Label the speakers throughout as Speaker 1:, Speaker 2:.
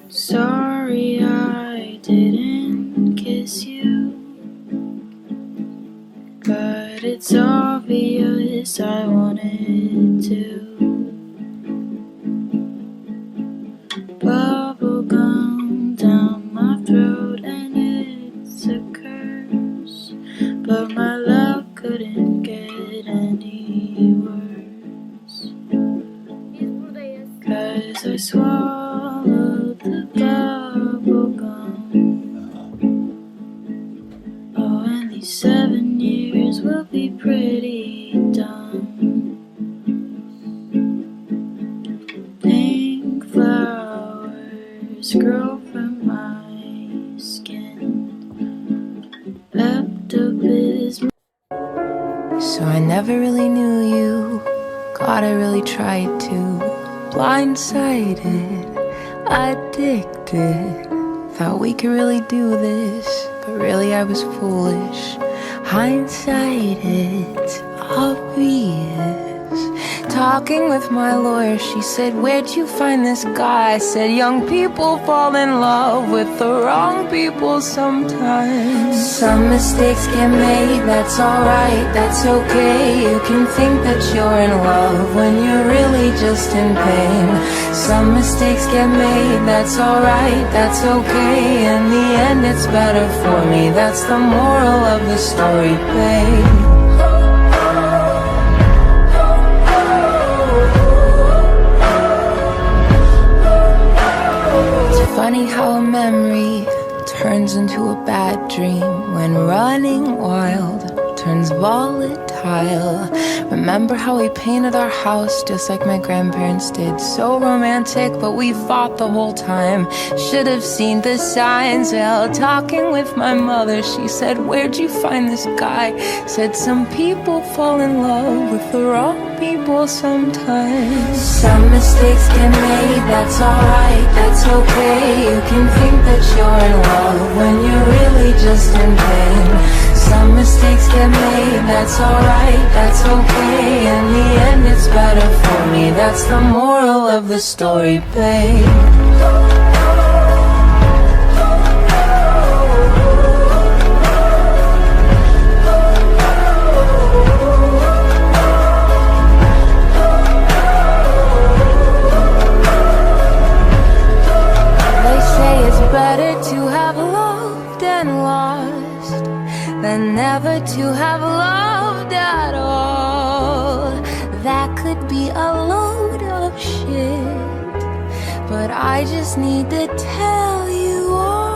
Speaker 1: Sorry I didn't kiss you, but it's obvious I wanted to. Bubblegum down my throat and it's a curse, but my love couldn't get any worse, 'cause I swallowed the bubblegum. Oh, and these 7 years will be pretty dumb. Pink flowers grow from my skin. Pepto-Bismol.
Speaker 2: So I never really knew you. God, I really tried to. Blindsided, addicted. Thought we could really do this, but really I was foolish. Hindsight, it's obvious. Talking with my lawyer, she said, where'd you find this guy? I said, young people fall in love with the wrong people sometimes. Some mistakes get made, that's alright, that's okay. You can think that you're in love when you're really just in pain. Some mistakes get made, that's alright, that's okay. In the end it's better for me, that's the moral of the story, babe. Funny how a memory turns into a bad dream when running wild turns volatile. Kyle. Remember how we painted our house just like my grandparents did? So romantic, but we fought the whole time. Should have seen the signs. Well, talking with my mother, she said, where'd you find this guy? Said some people fall in love with the wrong people sometimes. Some mistakes get made, that's alright, that's okay. You can think that you're in love when you're really just in pain. Some mistakes get made, that's alright, that's okay. In the end it's better for me, that's the moral of the story, babe. Than never to have loved at all. That could be a load of shit, but I just need to tell you all.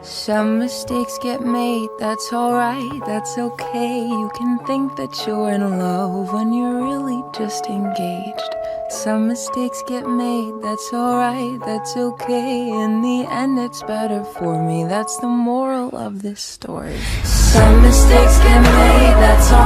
Speaker 2: Some mistakes get made, that's alright, that's okay. You can think that you're in love when you're really just engaged. Some mistakes get made, that's alright, that's okay. In the end it's better for me, that's the moral of this story. Some mistakes get made, that's alright.